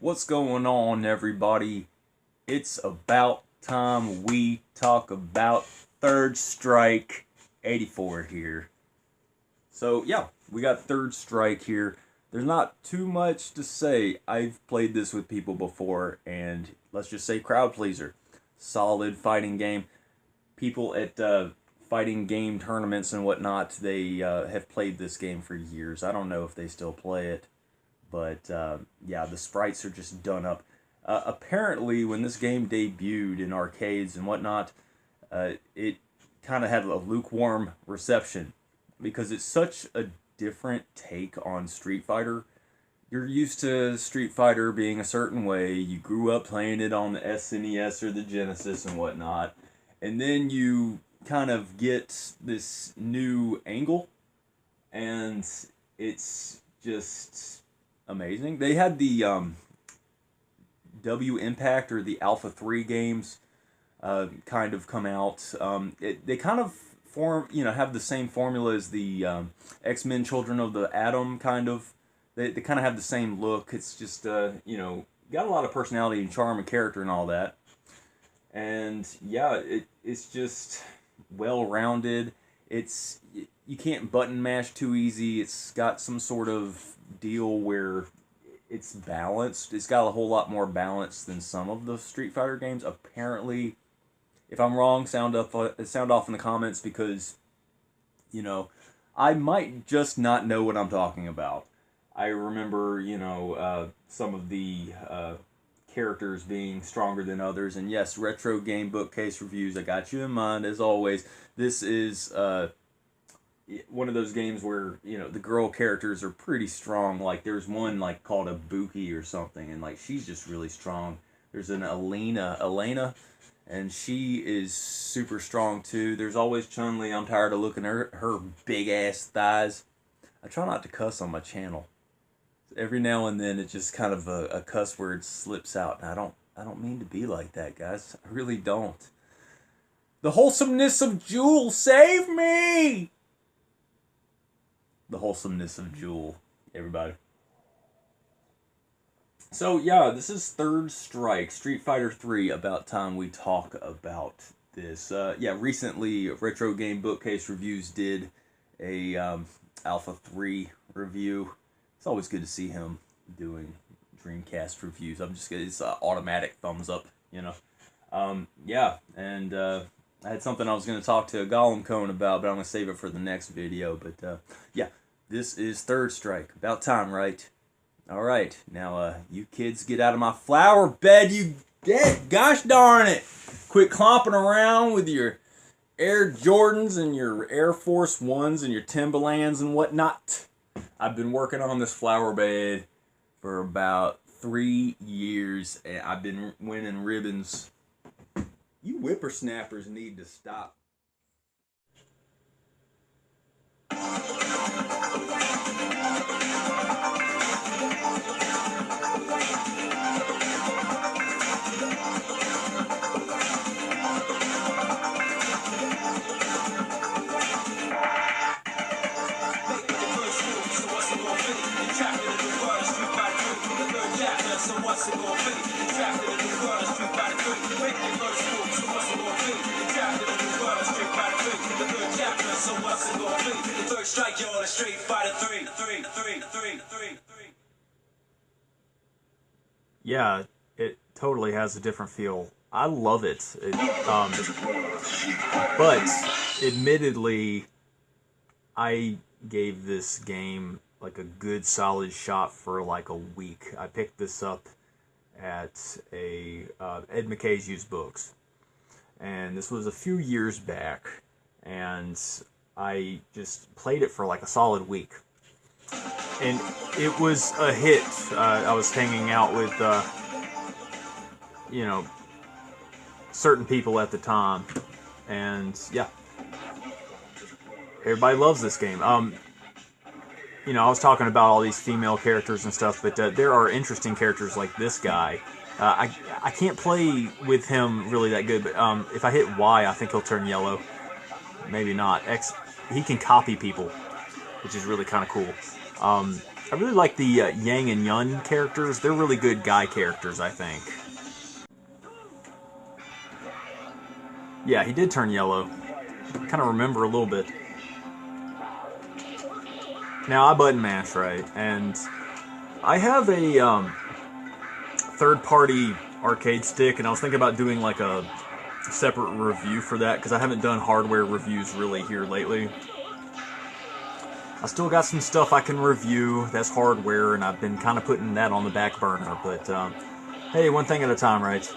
What's going on, everybody? It's about time we talk about Third Strike 84 here. So, yeah, we got Third Strike here. There's not too much to say. I've played this with people before, and let's just say crowd pleaser. Solid fighting game. People at fighting game tournaments and whatnot, they have played this game for years. I don't know if they still play it. But, yeah, the sprites are just done up. Apparently, when this game debuted in arcades and whatnot, it kind of had a lukewarm reception. Because it's such a different take on Street Fighter. You're used to Street Fighter being a certain way. You grew up playing it on the SNES or the Genesis and whatnot. And then you kind of get this new angle. And it's just amazing. They had the W Impact or the Alpha 3 games kind of come out. They kind of have the same formula as the X-Men Children of the Atom kind of. They kind of have the same look. It's just, got a lot of personality and charm and character and all that. And yeah, it's just well-rounded. You can't button mash too easy. It's got some sort of deal where it's balanced. It's got a whole lot more balance than some of the Street Fighter games. Apparently, if I'm wrong, sound off in the comments because, I might just not know what I'm talking about. I remember, some of the characters being stronger than others. And yes, retro game bookcase reviews, I got you in mind as always. This is one of those games where, the girl characters are pretty strong. Like, there's one, called a Buki or something, and, she's just really strong. There's an Elena, and she is super strong, too. There's always Chun-Li. I'm tired of looking at her big-ass thighs. I try not to cuss on my channel. Every now and then, it just kind of a cuss word slips out, and I don't mean to be like that, guys. I really don't. The wholesomeness of Jewel, save me! The wholesomeness of Jewel, everybody. So yeah, this is Third Strike, Street Fighter 3. About time we talk about this. Recently Retro Game Bookcase Reviews did a Alpha 3 review. It's always good to see him doing Dreamcast reviews. It's automatic thumbs up, I had something I was going to talk to Gollum Cone about, but I'm going to save it for the next video. But, this is Third Strike. About time, right? Alright, now, you kids get out of my flower bed, you get, gosh darn it! Quit clomping around with your Air Jordans and your Air Force Ones and your Timberlands and whatnot. I've been working on this flower bed for about 3 years, and I've been winning ribbons. You whippersnappers need to stop. Strike you on a Street Fighter 3. Yeah, it totally has a different feel. I love it. But admittedly, I gave this game a good solid shot for a week. I picked this up at a Ed McKay's used books, and this was a few years back, and I just played it for a solid week. And it was a hit. I was hanging out with, certain people at the time. And, yeah. Everybody loves this game. I was talking about all these female characters and stuff, but there are interesting characters like this guy. I can't play with him really that good, but if I hit Y, I think he'll turn yellow. Maybe not. X, he can copy people, which is really kind of cool. I really like the Yang and Yun characters. They're really good guy characters, I think. Yeah, he did turn yellow. Kind of remember a little bit. Now, I button mash, right? And I have a third-party arcade stick, and I was thinking about doing like a separate review for that, because I haven't done hardware reviews really here lately. I still got some stuff I can review that's hardware, and I've been kind of putting that on the back burner, but hey, one thing at a time, right?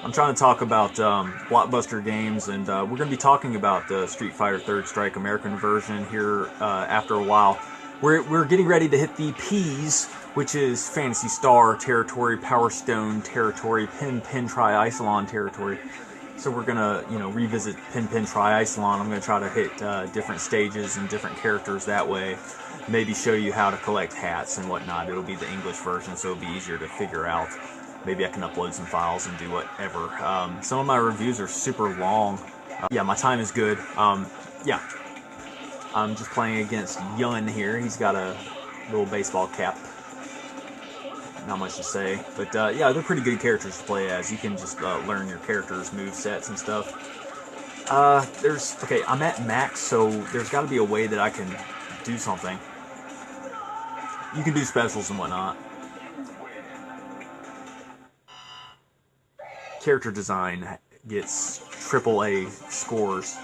I'm trying to talk about blockbuster games, and we're going to be talking about the Street Fighter Third Strike American version here after a while. We're getting ready to hit the P's, which is Phantasy Star territory, Power Stone territory, Pin Tri-Isilon territory. So we're gonna, revisit Pin Tri-Isilon. I'm gonna try to hit different stages and different characters that way. Maybe show you how to collect hats and whatnot. It'll be the English version, so it'll be easier to figure out. Maybe I can upload some files and do whatever. Some of my reviews are super long. Yeah, my time is good. Yeah, I'm just playing against Yun here. He's got a little baseball cap. Not much to say, but yeah, they're pretty good characters to play as. You can just learn your characters' move sets and stuff. Okay, I'm at max, so there's got to be a way that I can do something. You can do specials and whatnot. Character design gets AAA scores.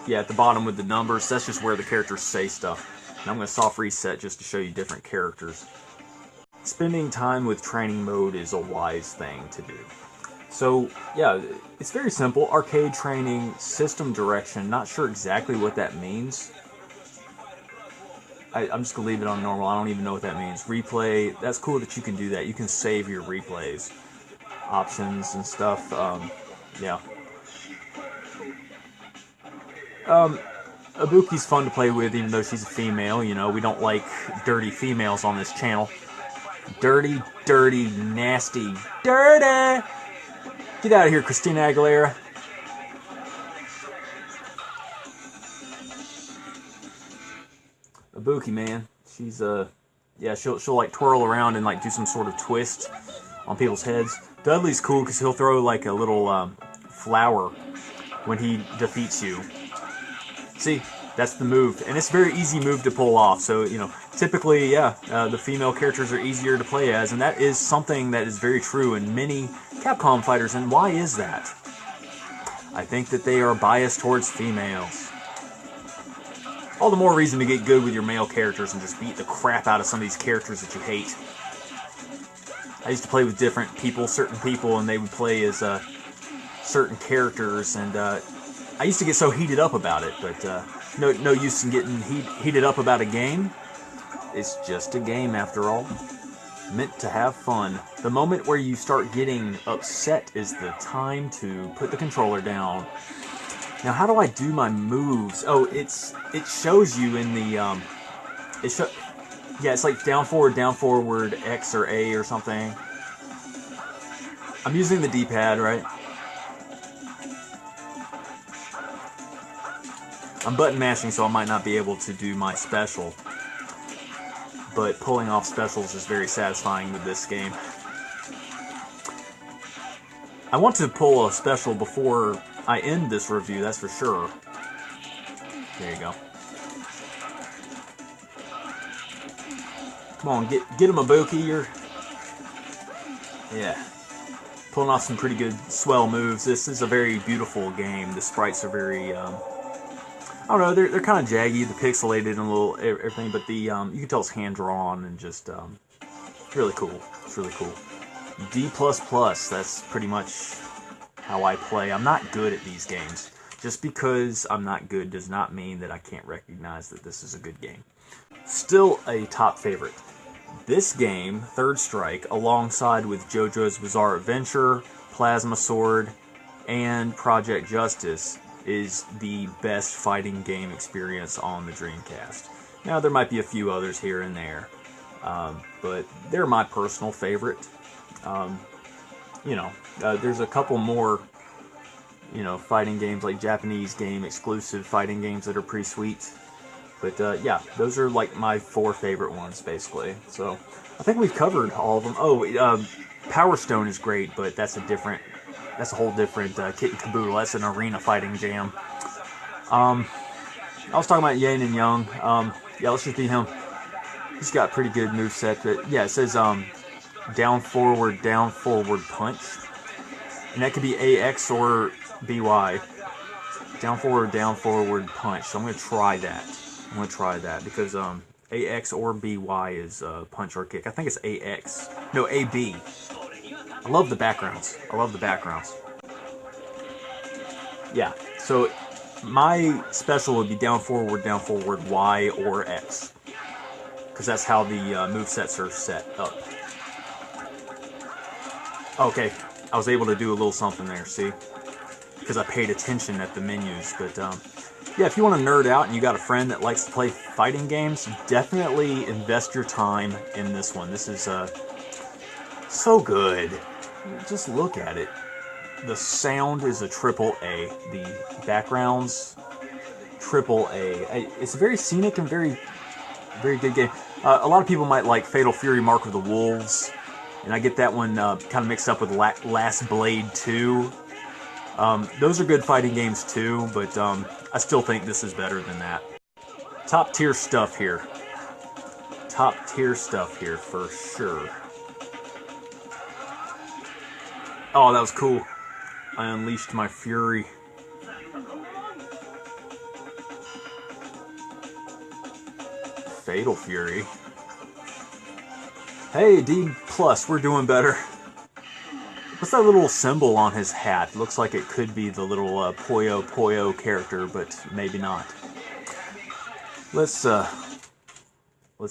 Yeah, at the bottom with the numbers, that's just where the characters say stuff. And I'm going to soft reset just to show you different characters. Spending time with training mode is a wise thing to do. So, yeah, it's very simple. Arcade training, system direction, not sure exactly what that means. I'm just going to leave it on normal. I don't even know what that means. Replay, that's cool that you can do that. You can save your replays. Options and stuff, yeah. Ibuki's fun to play with, even though she's a female. We don't like dirty females on this channel. Dirty, dirty, nasty, dirty! Get out of here, Christina Aguilera. Ibuki, man. She's, yeah, she'll like twirl around and like do some sort of twist on people's heads. Dudley's cool because he'll throw like a little flower when he defeats you. See? That's the move, and it's a very easy move to pull off. So, typically, yeah, the female characters are easier to play as, and that is something that is very true in many Capcom fighters. And why is that? I think that they are biased towards females. All the more reason to get good with your male characters and just beat the crap out of some of these characters that you hate. I used to play with different people, certain people, and they would play as certain characters, and I used to get so heated up about it, but no use in getting heated up about a game. It's just a game after all. Meant to have fun. The moment where you start getting upset is the time to put the controller down. Now, how do I do my moves? Oh, it shows you in the yeah, it's like down forward, X or A or something. I'm using the D-pad, right? I'm button mashing, so I might not be able to do my special. But pulling off specials is very satisfying with this game. I want to pull a special before I end this review, that's for sure. There you go. Come on, get him a Ibuki. Yeah. Pulling off some pretty good swell moves. This is a very beautiful game. The sprites are very, I don't know, they're kind of jaggy, the pixelated and a little everything, but the you can tell it's hand drawn and just really cool. It's really cool. D++, that's pretty much how I play. I'm not good at these games. Just because I'm not good does not mean that I can't recognize that this is a good game. Still a top favorite. This game, Third Strike, alongside with JoJo's Bizarre Adventure, Plasma Sword, and Project Justice, is the best fighting game experience on the Dreamcast. Now, there might be a few others here and there, but they're my personal favorite. There's a couple more, fighting games, like Japanese game exclusive fighting games that are pretty sweet. But yeah, those are like my 4 favorite ones, basically. So I think we've covered all of them. Oh, Power Stone is great, but that's a whole different kit and caboodle. That's an arena fighting jam. I was talking about Yang and Young. Yeah, let's just be him. He's got pretty good moveset, but yeah, it says down forward punch, and that could be AX or BY. Down forward punch. So I'm gonna try that. Because AX or BY is punch or kick. I think it's AX. No, AB. I love the backgrounds. Yeah. So my special would be down forward, Y or X. Because that's how the movesets are set up. Okay, I was able to do a little something there, see? Because I paid attention at the menus. But yeah, if you want to nerd out and you got a friend that likes to play fighting games, definitely invest your time in this one. This is so good. Just look at it. The sound is a AAA. The backgrounds, AAA. It's very scenic and very good game. A lot of people might like Fatal Fury Mark of the Wolves, and I get that one kind of mixed up with Last Blade 2. Those are good fighting games too, but I still think this is better than that. Top tier stuff here for sure. Oh, that was cool. I unleashed my fury. Fatal Fury. Hey, D+, we're doing better. What's that little symbol on his hat? Looks like it could be the little Puyo Puyo character, but maybe not. Let's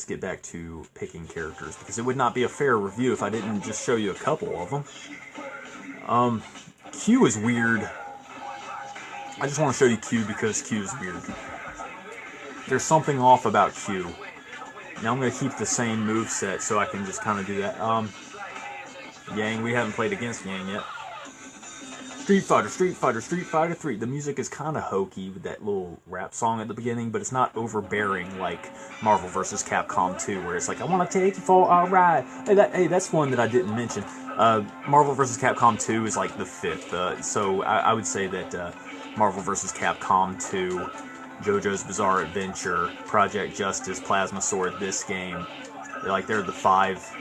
get back to picking characters, because it would not be a fair review if I didn't just show you a couple of them. Q is weird. I just want to show you Q because Q is weird. There's something off about Q. Now I'm going to keep the same moveset so I can just kind of do that. Yang, we haven't played against Yang yet. Street Fighter 3. The music is kind of hokey with that little rap song at the beginning, but it's not overbearing like Marvel vs. Capcom 2, where it's like, I want to take you for a ride. Hey, that's one that I didn't mention. Marvel vs. Capcom 2 is like the 5th, so I would say that Marvel vs. Capcom 2, JoJo's Bizarre Adventure, Project Justice, Plasma Sword, this game, they're the 5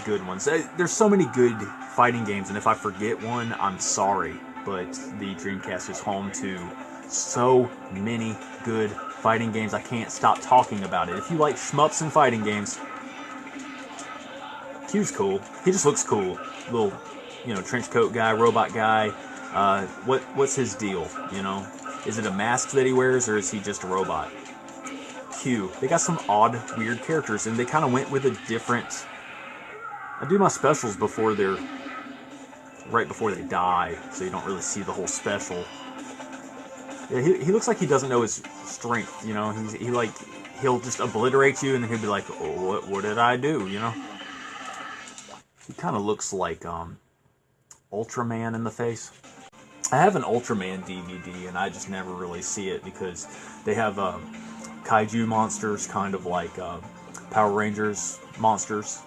good ones. There's so many good fighting games, and if I forget one, I'm sorry, but the Dreamcast is home to so many good fighting games, I can't stop talking about it. If you like shmups and fighting games, Q's cool. He just looks cool. Little, trench coat guy, robot guy. What's his deal, Is it a mask that he wears, or is he just a robot? Q. They got some odd, weird characters, and they kind of went with a different... I do my specials right before they die, so you don't really see the whole special. Yeah, he looks like he doesn't know his strength, he'll just obliterate you, and then he'll be like, oh, what did I do, He kind of looks like Ultraman in the face. I have an Ultraman DVD, and I just never really see it because they have kaiju monsters, kind of like Power Rangers monsters.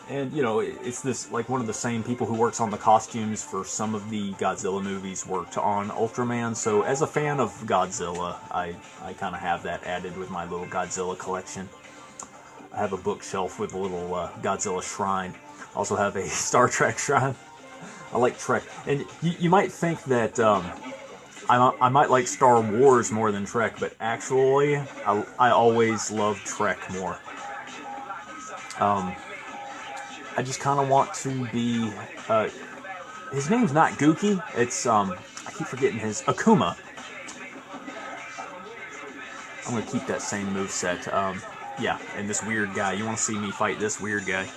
And, it's this, one of the same people who works on the costumes for some of the Godzilla movies worked on Ultraman. So as a fan of Godzilla, I kind of have that added with my little Godzilla collection. I have a bookshelf with a little Godzilla shrine. I also have a Star Trek shrine. I like Trek. And you might think that I might like Star Wars more than Trek, but actually, I always love Trek more. I just kind of want to be... his name's not Gookie. It's, I keep forgetting his... Akuma. I'm going to keep that same moveset. Yeah, and this weird guy. You want to see me fight this weird guy?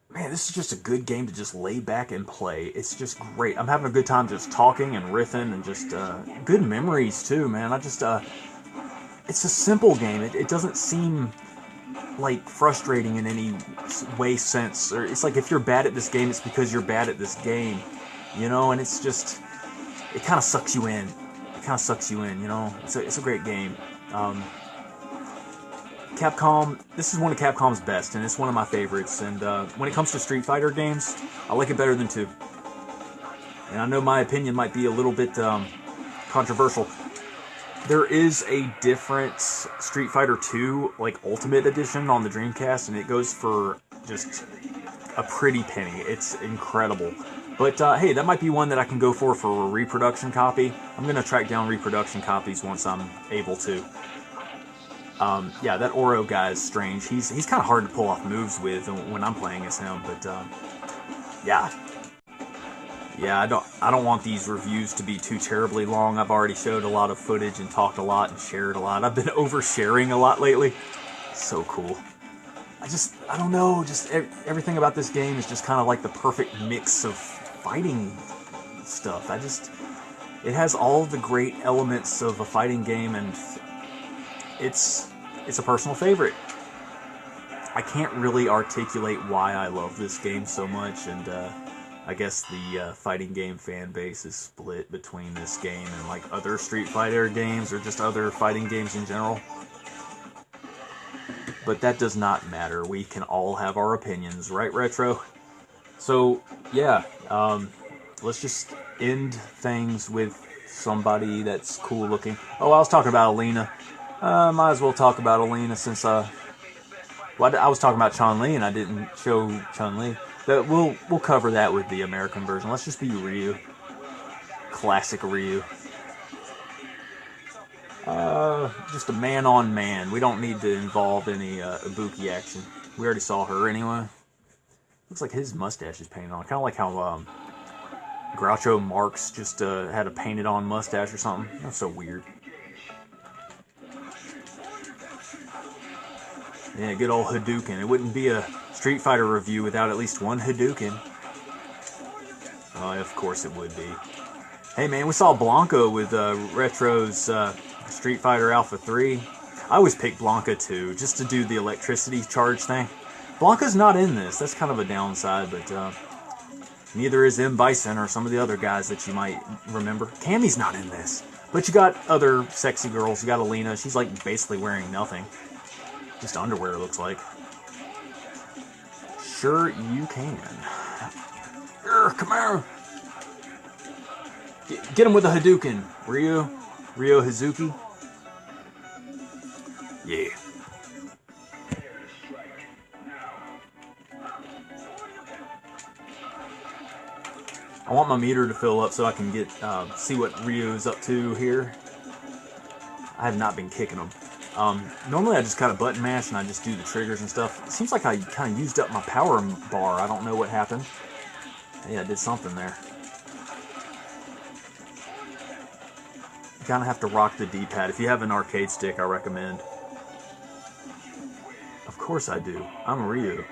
Man, this is just a good game to just lay back and play. It's just great. I'm having a good time just talking and riffing and just good memories too, man. It's a simple game. It doesn't seem like frustrating in any way sense. Or it's like if you're bad at this game, it's because you're bad at this game, and it's just, it kind of sucks you in. It kind of sucks you in, you know? It's a great game. Capcom, this is one of Capcom's best, and it's one of my favorites. And when it comes to Street Fighter games, I like it better than 2. And I know my opinion might be a little bit controversial. There is a different Street Fighter 2, like, Ultimate Edition on the Dreamcast, and it goes for just a pretty penny. It's incredible. But, hey, that might be one that I can go for a reproduction copy. I'm going to track down reproduction copies once I'm able to. Yeah, that Oro guy is strange. He's kind of hard to pull off moves with when I'm playing as him, but, yeah. Yeah, I don't want these reviews to be too terribly long. I've already showed a lot of footage and talked a lot and shared a lot. I've been oversharing a lot lately. So cool. I don't know, just everything about this game is just kind of like the perfect mix of fighting stuff. It has all the great elements of a fighting game, and it's a personal favorite. I can't really articulate why I love this game so much, and I guess the fighting game fan base is split between this game and like other Street Fighter games or just other fighting games in general. But that does not matter. We can all have our opinions, right, Retro? So, yeah, let's just end things with somebody that's cool looking. Oh, I was talking about Alina. Might as well talk about Alina since, well, I was talking about Chun-Li and I didn't show Chun-Li. We'll cover that with the American version. Let's just be Ryu. Classic Ryu. Just a man-on-man. We don't need to involve any Ibuki action. We already saw her anyway. Looks like his mustache is painted on. Kind of like how Groucho Marx just had a painted-on mustache or something. That's so weird. Yeah, good old Hadouken. It wouldn't be a Street Fighter review without at least one Hadouken. Oh, of course it would be. Hey man, we saw Blanca with Retro's Street Fighter Alpha 3. I always pick Blanca too, just to do the electricity charge thing. Blanca's not in this. That's kind of a downside, but neither is M. Bison or some of the other guys that you might remember. Cammy's not in this. But you got other sexy girls. You got Alina. She's like basically wearing nothing. Just underwear, it looks like. Sure you can. Come here. Get him with a Hadouken. Ryo Hazuki. Yeah. I want my meter to fill up so I can get see what Ryo's up to here. I have not been kicking him. Normally I just kind of button mash and I just do the triggers and stuff. It seems like I kind of used up my power bar. I don't know what happened. Yeah, I did something there. You kind of have to rock the D-pad. If you have an arcade stick, I recommend. Of course I do. I'm Ryu.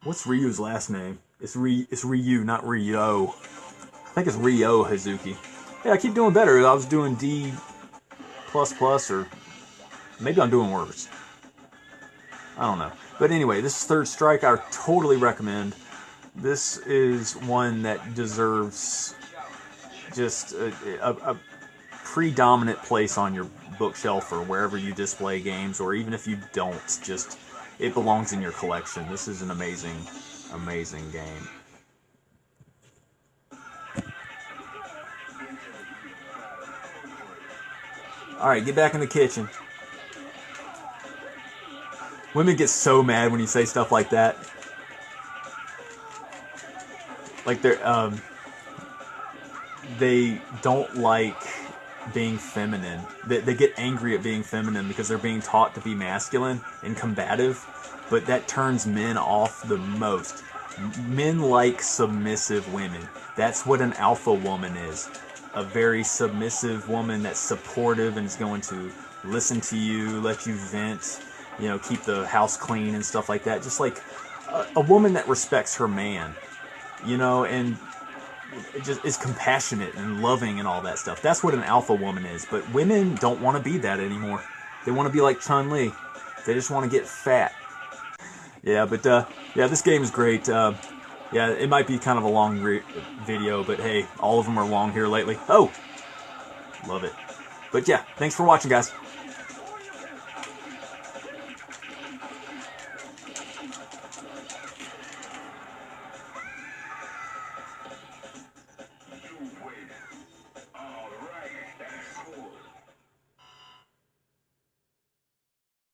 What's Ryu's last name? It's Ryu, not Ryo. I think it's Ryo Hazuki. Yeah, I keep doing better. I was doing D++, or maybe I'm doing worse. I don't know. But anyway, this is Third Strike. I totally recommend. This is one that deserves just a predominant place on your bookshelf or wherever you display games, or even if you don't, just it belongs in your collection. This is an amazing, amazing game. Alright, get back in the kitchen. Women get so mad when you say stuff like that. Like they don't like being feminine. They get angry at being feminine because they're being taught to be masculine and combative, but that turns men off the most. Men like submissive women. That's what an alpha woman is. A very submissive woman that's supportive and is going to listen to you, let you vent, you know, keep the house clean and stuff like that. Just like a woman that respects her man, you know, and it just is compassionate and loving and all that stuff. That's what an alpha woman is. But women don't want to be that anymore. They want to be like Chun-Li. They just want to get fat. Yeah, but yeah, this game is great. Yeah, it might be kind of a long video, but hey, all of them are long here lately. Oh, Love it. But yeah, thanks for watching, guys.